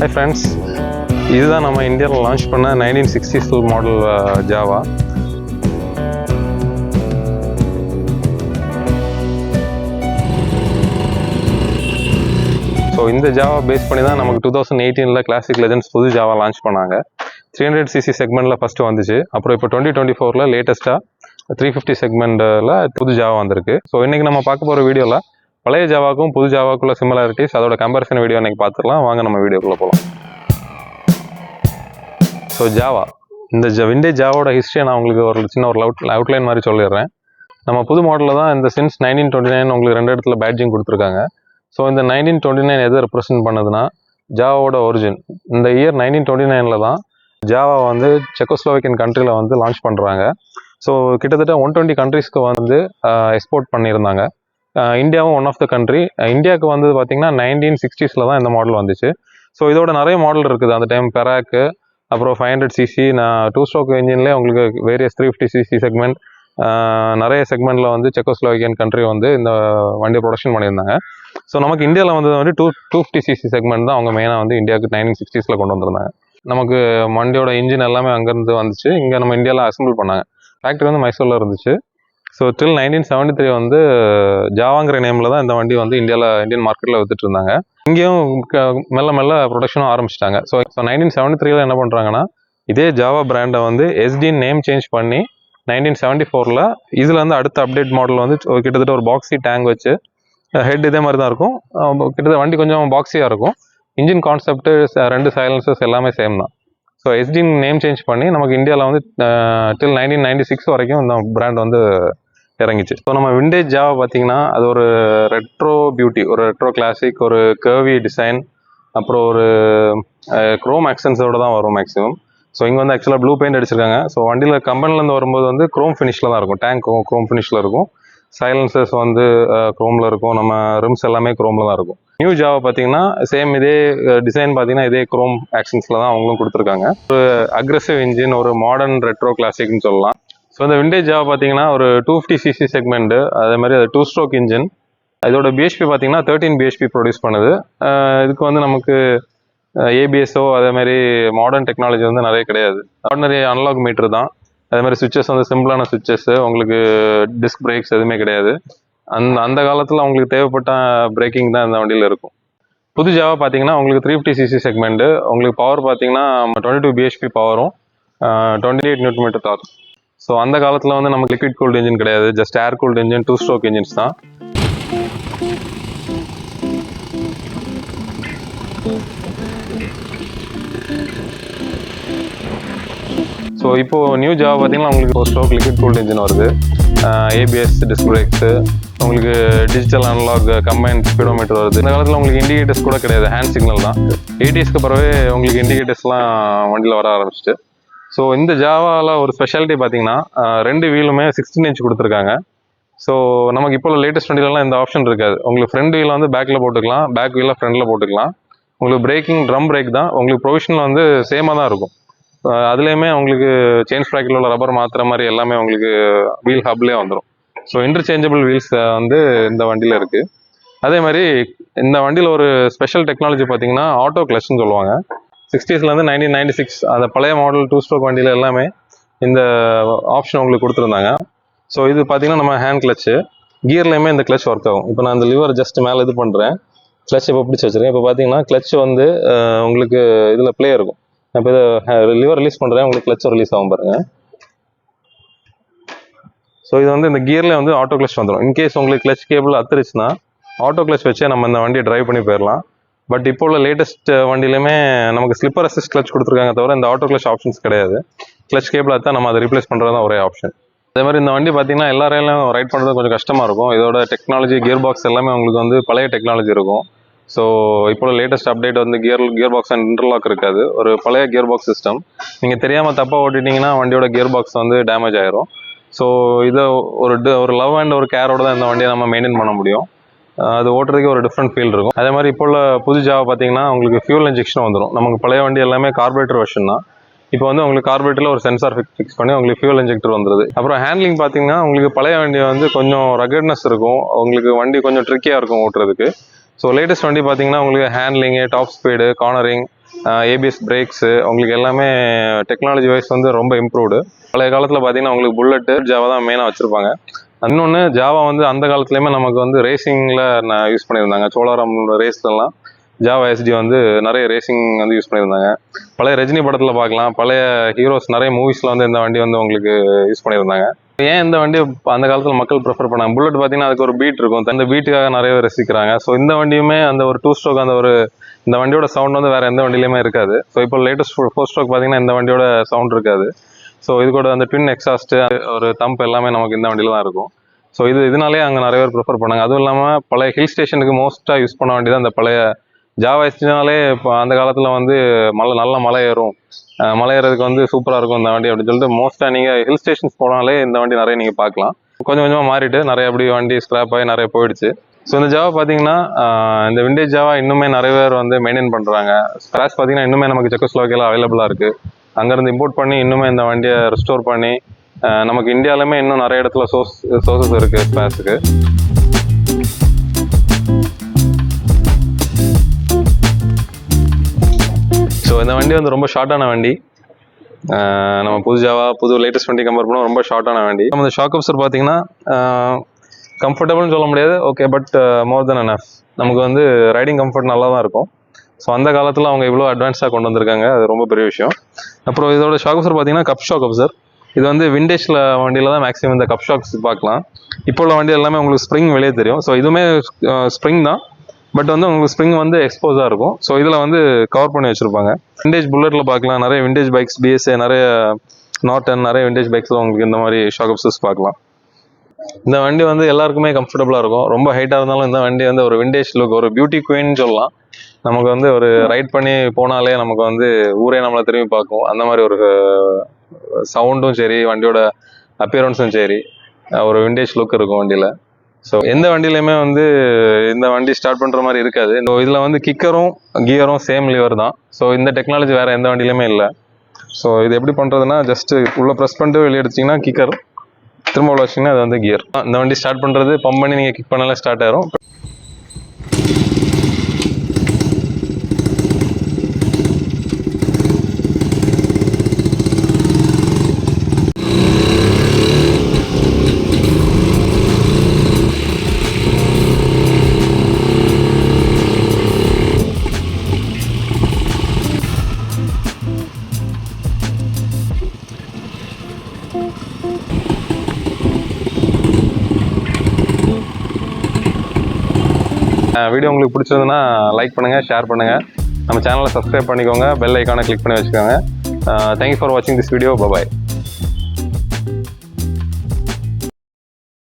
Hi friends, இதுதான் நம்ம இந்தியாவில் லான்ச் பண்ண 1960s மாடல் ஜாவா. ஸோ இந்த ஜாவா பேஸ் பண்ணி தான் நமக்கு 2018 கிளாசிக் லெஜண்ட்ஸ் புது ஜாவா லான்ச் பண்ணாங்க. 300cc செக்மெண்ட்டில் ஃபஸ்ட்டு வந்துச்சு. அப்புறம் இப்போ 2024 லேட்டஸ்ட்டாக 350 செக்மெண்ட்டில் புது ஜாவா வந்திருக்கு. ஸோ இன்றைக்கி நம்ம பார்க்க போகிற வீடியோவில் பழைய ஜாவாக்கும் புது ஜாவாக்குள்ள சிமிலாரிட்டிஸ், அதோட கம்பேரிசன் வீடியோ இன்றைக்கி பார்த்துக்கலாம். வாங்க நம்ம வீடியோக்குள்ளே போகலாம். ஸோ ஜாவா, இந்த விண்டேஜ் ஜாவோட ஹிஸ்ட்ரியை நான் உங்களுக்கு ஒரு சின்ன ஒரு அவுட்லைன் மாதிரி சொல்லிடுறேன். நம்ம புது மாடலில் தான் இந்த சின்ஸ் 1929 உங்களுக்கு 2 இடத்துல பேட்ஜிங் கொடுத்துருக்காங்க. ஸோ இந்த 1929 எதை ரெப்ரசென்ட் பண்ணுதுன்னா ஜாவாவோட ஒரிஜின். இந்த இயர் 1929 தான் ஜாவா வந்து செக்கோஸ்லோவேக்கியன் கண்ட்ரியில் வந்து லான்ச் பண்ணுறாங்க. ஸோ கிட்டத்தட்ட 120 கண்ட்ரிஸ்க்கு வந்து எக்ஸ்போர்ட் பண்ணியிருந்தாங்க. இந்தியாவும் ஒன் ஆஃப் த கண்ட்ரி. இந்தியாவுக்கு வந்து பார்த்திங்கன்னா 1960s தான் இந்த மாடல் வந்துச்சு. ஸோ இதோட நிறைய மாடல் இருக்குது அந்த டைம். பெராக்கு, அப்புறம் 500cc, 2 ஸ்ட்ரோக் இன்ஜின்லேயே உங்களுக்கு வேரியஸ் 350cc செக்மெண்ட், நிறைய செக்மெண்ட்டில் வந்து செக்கோஸ்லோவேக்கியன் கண்ட்ரி வந்து இந்த வண்டியை ப்ரொடக்ஷன் பண்ணியிருந்தாங்க. ஸோ நமக்கு இந்தியாவில் வந்து 250cc செக்மெண்ட் தான் அவங்க மெயினாக வந்து இந்தியாவுக்கு 1960s கொண்டு வந்திருந்தாங்க. நமக்கு வண்டியோட இன்ஜின் எல்லாமே அங்கேருந்து வந்துச்சு. இங்கே நம்ம இந்தியாவில் அசம்பிள் பண்ணாங்க. ஃபேக்ட்ரி வந்து மைசூரில் இருந்துச்சு. ஸோ டில் 1973 வந்து ஜாவாங்கிற நேமில் தான் இந்த வண்டி வந்து இந்தியன் மார்க்கெட்டில் வித்துட்டு இருந்தாங்க. இங்கேயும் மெல்ல மெல்ல ப்ரொடக்ஷனும் ஆரம்பிச்சிட்டாங்க. ஸோ 1973 என்ன பண்ணுறாங்கன்னா இதே ஜாவா பிராண்டை வந்து எஸ்டின் நேம் சேஞ்ச் பண்ணி 1974 இதில் வந்து அடுத்த அப்டேட் மாடல் வந்து கிட்டத்தட்ட ஒரு பாக்ஸி டேங்க் வச்சு, ஹெட் இதே மாதிரி தான் இருக்கும். கிட்டத்தட்ட வண்டி கொஞ்சம் பாக்ஸியாக இருக்கும். இன்ஜின் கான்செப்ட், 2 சைலன்சர்ஸ் எல்லாமே சேம் தான். ஸோ எஸ்டின் நேம் சேஞ்ச் பண்ணி நமக்கு இந்தியாவில் வந்து டில் 1996 வரைக்கும் இந்த பிராண்ட் வந்து இறங்கிச்சு. ஸோ நம்ம விண்டேஜ் ஜாவா பார்த்தீங்கன்னா அது ஒரு ரெட்ரோ பியூட்டி, ஒரு ரெட்ரோ கிளாசிக், ஒரு கர்வி டிசைன், அப்புறம் ஒரு குரோம் ஆக்சன்ஸோட தான் வரும் மேக்ஸிமம். ஸோ இங்கே வந்து ஆக்சுவலாக ப்ளூ பெயிண்ட் அடிச்சிருக்காங்க. ஸோ வண்டியில் கம்பெனிலேருந்து வரும்போது வந்து குரோம் ஃபினிஷில் தான் இருக்கும். டேங்க் குரோம் ஃபினிஷில் இருக்கும். சைலன்சர்ஸ் வந்து குரோமில் இருக்கும். நம்ம ரிம்ஸ் எல்லாமே குரோமில் தான் இருக்கும். நியூ ஜாவா பார்த்தீங்கன்னா சேம் இதே டிசைன் பார்த்தீங்கன்னா இதே குரோம் ஆக்ஷன்ஸில் தான் அவங்களும் கொடுத்துருக்காங்க. ஒரு அக்ரெசிவ் இன்ஜின், ஒரு மாடர்ன் ரெட்ரோ கிளாசிக்னு சொல்லலாம். ஸோ இந்த விண்டேஜ் ஜாவா பார்த்தீங்கன்னா ஒரு 250cc செக்மெண்ட்டு, அதே மாதிரி அது 2 ஸ்ட்ரோக் இன்ஜின். இதோட பிஹெச்பி பார்த்தீங்கன்னா 13 பிஹெச்பி ப்ரொடியூஸ் பண்ணுது. இதுக்கு வந்து நமக்கு ஏபிஎஸ்ஓ அதே மாதிரி மாடர்ன் டெக்னாலஜி வந்து நிறைய கிடையாது. ஆர்டினரி அனலாக் மீட்டர் தான். அதே மாதிரி சுவிச்சஸ் வந்து சிம்பிளான சுவிச்சஸ், உங்களுக்கு டிஸ்க் பிரேக்ஸ் எதுவுமே கிடையாது. அந்த காலத்தில் உங்களுக்கு தேவைப்பட்ட பிரேக்கிங் தான் இந்த வண்டியில் இருக்கும். புது ஜாவா பார்த்தீங்கன்னா உங்களுக்கு 350cc செக்மெண்ட்டு, உங்களுக்கு பவர் பார்த்தீங்கன்னா 22 பிஹெச்பி பவரும் 28 Nm டார்க். ஸோ அந்த காலத்தில் வந்து நமக்கு லிக்விட் கூல்டு இன்ஜின் கிடையாது, ஜஸ்ட் ஏர் கூல்டு இன்ஜின், 2 ஸ்ட்ரோக் இன்ஜின்ஸ் தான். ஸோ இப்போது நியூ ஜாவா பார்த்தீங்கன்னா உங்களுக்கு ஒரு ஸ்ட்ரோக் லிக்விட் கூல்டு இன்ஜின் வருது. ஏபிஎஸ், டிஸ்க் பிரேக்ஸு, உங்களுக்கு டிஜிட்டல் அனலாக் கம்பைன்ட் ஸ்பீடோமீட்டர் வருது. இந்த காலத்தில் உங்களுக்கு இண்டிகேட்டர்ஸ் கூட கிடையாது, ஹேண்ட் சிக்னல் தான். 80sக்கு பிறகு உங்களுக்கு இண்டிகேட்டர்ஸ்லாம் வண்டியில் வர ஆரம்பிச்சிட்டு. ஸோ இந்த ஜாவாவில் ஒரு ஸ்பெஷாலிட்டி பார்த்தீங்கன்னா 2 வீலுமே 16 inch கொடுத்துருக்காங்க. ஸோ நமக்கு இப்போ லேட்டஸ்ட் வண்டியிலலாம் இந்த ஆப்ஷன் இருக்காது. உங்களுக்கு ஃப்ரண்ட் வீலை வந்து பேக்கில் போட்டுக்கலாம், பேக் வீலை ஃப்ரண்டில் போட்டுக்கலாம். உங்களுக்கு பிரேக்கிங் ட்ரம் பிரேக் தான். உங்களுக்கு ப்ரொவிஷனல் வந்து சேமாக தான் இருக்கும். அதுலேயுமே உங்களுக்கு செயின் ஸ்ப்ராக்கெட்டில் உள்ள ரப்பர் மாற்றுற மாதிரி எல்லாமே உங்களுக்கு வீல் ஹப்லேயே வந்துடும். ஸோ இன்டர்சேஞ்சபிள் வீல்ஸ் வந்து இந்த வண்டியில் இருக்குது. அதே மாதிரி இந்த வண்டியில் ஒரு ஸ்பெஷல் டெக்னாலஜி பார்த்தீங்கன்னா ஆட்டோ கிளச்னு சொல்லுவாங்க. 60sலேருந்து 1996 அந்த பழைய மாடல் 2 ஸ்ட்ரோக் வண்டியில் எல்லாமே இந்த ஆப்ஷன் உங்களுக்கு கொடுத்துருந்தாங்க. ஸோ இது பார்த்தீங்கன்னா நம்ம ஹேண்ட் கிளச்சு, கியர்லேயுமே இந்த கிளச் ஒர்க் ஆகும். இப்போ நான் இந்த லிவர் ஜஸ்ட் மேலே இது பண்ணுறேன், கிளச் இப்போ பிடிச்சி வச்சுருக்கேன். இப்போ பார்த்தீங்கன்னா கிளச் வந்து உங்களுக்கு இதில் ப்ளே இருக்கும். இப்போ இதை லிவர் ரிலீஸ் பண்ணுறேன், உங்களுக்கு கிளச்சும் ரிலீஸ் ஆகும் பாருங்கள். ஸோ இது வந்து இந்த கியரில் வந்து ஆட்டோ கிளச் வந்துடும். இன்கேஸ் உங்களுக்கு கிளச் கேபிள் அத்துருச்சுன்னா ஆட்டோ கிளச் வச்சே நம்ம இந்த வண்டியை ட்ரைவ் பண்ணி போயிடலாம். பட் இப்போ உள்ள லேட்டஸ்ட் வண்டியிலுமே நமக்கு ஸ்லிப்பர் அசிஸ்ட் கிளச் கொடுத்துருக்காங்க, தவிர இந்த ஆட்டோ கிளச் ஆப்ஷன்ஸ் கிடையாது. கிளச் கேபிள் தான் நம்ம அதை ரீப்ளேஸ் பண்ணுறது தான் ஒரே ஆப்ஷன். அதே மாதிரி இந்த வண்டி பார்த்தீங்கன்னா எல்லா ரயிலும் ரைட் பண்ணுறது கொஞ்சம் கஷ்டமாக இருக்கும். இதோட டெக்னாலஜி, கியர் பாக்ஸ் எல்லாமே உங்களுக்கு வந்து பழைய டெக்னாலஜி இருக்கும். ஸோ இப்போ லேட்டஸ்ட் அப்டேட் வந்து கியர் பாக்ஸ் அண்ட் இன்டர்லாக் இருக்காது. ஒரு பழைய கியர் பாக்ஸ் சிஸ்டம். நீங்கள் தெரியாமல் தப்பாக ஓட்டிட்டிங்கன்னா வண்டியோட கியர் பாக்ஸ் வந்து டேமேஜ் ஆயிரும். ஸோ இதை ஒரு லவ் அண்ட் ஒரு கேரோட தான் இந்த வண்டியை நம்ம மெயின்டைன் பண்ண முடியும். அது ஓட்டுறதுக்கு ஒரு டிஃப்ரெண்ட் ஃபீல் இருக்கும். அதே மாதிரி இப்போ உள்ள புது ஜாவா பார்த்தீங்கன்னா உங்களுக்கு ஃபியூல் இன்ஜெக்ஷன் வந்துடும். நமக்கு பழைய வண்டி எல்லாமே கார்பரேட்டர் வெர்ஷன் தான். இப்போ வந்து உங்களுக்கு கார்பரேட்டரில் ஒரு சென்சார் ஃபிக்ஸ் பண்ணி உங்களுக்கு ஃபியூல் இன்ஜெக்டர் வந்துடுது. அப்புறம் ஹேண்ட்லிங் பார்த்தீங்கன்னா உங்களுக்கு பழைய வண்டி வந்து கொஞ்சம் ரகட்னஸ் இருக்கும். உங்களுக்கு வண்டி கொஞ்சம் ட்ரிக்கியாக இருக்கும் ஓட்டுறதுக்கு. ஸோ லேட்டஸ்ட் வண்டி பார்த்தீங்கன்னா உங்களுக்கு handling, top speed, cornering, ABS brakes உங்களுக்கு எல்லாமே டெக்னாலஜி வைஸ் வந்து ரொம்ப இம்ப்ரூவ்டு. பழைய காலத்தில் பார்த்தீங்கன்னா உங்களுக்கு புல்லட்டு, ஜாவா தான் மெயினாக வச்சுருப்பாங்க. இன்னொன்று ஜாவா வந்து அந்த காலத்துலேயுமே நமக்கு வந்து ரேசிங்கில் யூஸ் பண்ணியிருந்தாங்க. சோழாரம் ரேஸ்லலாம் ஜாவா எஸ்டி வந்து நிறைய ரேசிங் வந்து யூஸ் பண்ணியிருந்தாங்க. பழைய ரஜினி படத்தில் பார்க்கலாம், பழைய ஹீரோஸ் நிறைய மூவிஸில் வந்து இந்த வண்டி வந்து உங்களுக்கு யூஸ் பண்ணியிருந்தாங்க. ஏன் இந்த வண்டி அந்த காலத்தில் மக்கள் ப்ரிஃபர் பண்ணாங்க? புல்லட் பார்த்தீங்கன்னா அதுக்கு ஒரு பீட் இருக்கும், அந்த பீட்டுக்காக நிறைய பேர் ரசிக்கிறாங்க. ஸோ இந்த வண்டியுமே அந்த ஒரு 2 ஸ்ட்ரோக் அந்த ஒரு இந்த வண்டியோட சவுண்ட் வந்து வேறு எந்த வண்டியிலையுமே இருக்காது. ஸோ இப்போ லேட்டஸ்ட் 4 ஸ்ட்ரோக் பார்த்தீங்கன்னா இந்த வண்டியோட சவுண்ட் இருக்காது. ஸோ இது கூட அந்த ட்வின் எக்ஸாஸ்ட்டு, ஒரு தம்ப் எல்லாமே நமக்கு இந்த வண்டியில் தான் இருக்கும். ஸோ இதனாலே அங்கே நிறைய பேர் ப்ரிஃபர் பண்ணாங்க. அதுவும் இல்லாமல் பழைய ஹில் ஸ்டேஷனுக்கு மோஸ்ட்டாக யூஸ் பண்ண வண்டி தான் அந்த பழைய ஜாவா எஸ்டினாலே. இப்போ அந்த காலத்தில் வந்து நல்ல மலை ஏறும், மலை ஏறதுக்கு வந்து சூப்பராக இருக்கும் இந்த வண்டி அப்படின்னு சொல்லிட்டு மோஸ்ட்டாக நீங்கள் ஹில் ஸ்டேஷன்ஸ் போனாலே இந்த வண்டி நிறைய நீங்கள் பார்க்கலாம். கொஞ்சம் கொஞ்சமாக மாறிட்டு நிறைய அப்படி வண்டி ஸ்க்ராப் ஆகி நிறைய போயிடுச்சு. ஸோ இந்த ஜாவா பார்த்தீங்கன்னா இந்த விண்டேஜ் ஜாவா இன்னுமே நிறைய பேர் வந்து மெயின்டைன் பண்ணுறாங்க. ஸ்க்ராச் பார்த்தீங்கன்னா இன்னுமே நமக்கு செக்கோஸ்லோவாக்கியாவில் அவைலபிளாக இருக்குது. அங்கேருந்து இம்போர்ட் பண்ணி இன்னுமே இந்த வண்டியை ரெஸ்டோர் பண்ணி நமக்கு இந்தியாவிலுமே இன்னும் நிறைய இடத்துல சோர்சஸ் இருக்குது ஸ்க்ராச்சுக்கு. ஸோ இந்த வண்டி வந்து ரொம்ப ஷார்ட்டான வண்டி. நம்ம புது லேட்டஸ்ட் வண்டி கம்பேர் பண்ணால் ரொம்ப ஷார்ட்டான வண்டி. நம்ம இந்த ஷாக் அப்சர் பார்த்தீங்கன்னா கம்ஃபர்டபுள்னு சொல்ல முடியாது, okay, but more then enough. நமக்கு வந்து ரைடிங் கம்ஃபர்ட் நல்லா தான் இருக்கும். ஸோ அந்த காலத்தில் அவங்க இவ்வளோ அட்வான்ஸாக கொண்டு வந்திருக்காங்க, அது ரொம்ப பெரிய விஷயம். அப்புறம் இதோட ஷாக் அப்சர் பார்த்தீங்கன்னா கப் ஷாக் அப்சர். இது வந்து விண்டேஜில் வண்டியில் தான் மேக்ஸிமம் இந்த கப் ஷாக்ஸ் பார்க்கலாம். இப்போ உள்ள வண்டி எல்லாமே உங்களுக்கு ஸ்ப்ரிங் வெளியே தெரியும். ஸோ இதுவுமே ஸ்ப்ரிங் தான், பட் வந்து உங்களுக்கு ஸ்ப்ரிங் வந்து எக்ஸ்போஸாக இருக்கும். ஸோ இதில் வந்து கவர் பண்ணி வச்சுருப்பாங்க. விண்டேஜ் புல்லட்டில் பார்க்கலாம், நிறைய விண்டேஜ் பைக்ஸ், பிஎஸ்ஏ, நிறைய நார்டன், நிறைய விண்டேஜ் பைக்ஸில் உங்களுக்கு இந்த மாதிரி ஷாக் அப்சர்ஸ் பார்க்கலாம். இந்த வண்டி வந்து எல்லாருக்குமே கம்ஃபர்டபுளாக இருக்கும். ரொம்ப ஹைட்டாக இருந்தாலும் இந்த வண்டி வந்து ஒரு விண்டேஜ் லுக், ஒரு பியூட்டி குயின் சொல்லலாம். நமக்கு வந்து ஒரு ரைட் பண்ணி போனாலே நமக்கு வந்து ஊரே நம்மளை திரும்பி பார்க்கும். அந்த மாதிரி ஒரு சவுண்டும் சரி, வண்டியோட அப்பியரன்ஸும் சரி, ஒரு விண்டேஜ் லுக் இருக்கும் வண்டியில். ஸோ எந்த வண்டியிலையுமே வந்து இந்த வண்டி ஸ்டார்ட் பண்ணுற மாதிரி இருக்காது. ஸோ இதில் வந்து கிக்கரும் கியரும் சேம் லிவர் தான். ஸோ இந்த டெக்னாலஜி வேறு எந்த வண்டியிலுமே இல்லை. ஸோ இது எப்படி பண்ணுறதுன்னா, ஜஸ்ட்டு உள்ளே ப்ரெஸ் பண்ணிட்டு வெளியே எடுத்திங்கன்னா கிக்கர், திரும்ப உள்ள வச்சிங்கன்னா அது வந்து கியர். இந்த வண்டி ஸ்டார்ட் பண்ணுறது பம்ப் பண்ணி நீங்கள் கிக் பண்ணாலே ஸ்டார்ட் ஆயிரும். வீடியோ உங்களுக்கு பிடிச்சதுன்னா லைக் பண்ணுங்கள், ஷேர் பண்ணுங்கள், நம்ம சேனலை சப்ஸ்கிரைப் பண்ணிக்கோங்க, பெல் ஐக்கானை கிளிக் பண்ணி வச்சுக்கோங்க. தேங்க்யூ ஃபார் வாட்சிங் திஸ் வீடியோ. பாய்.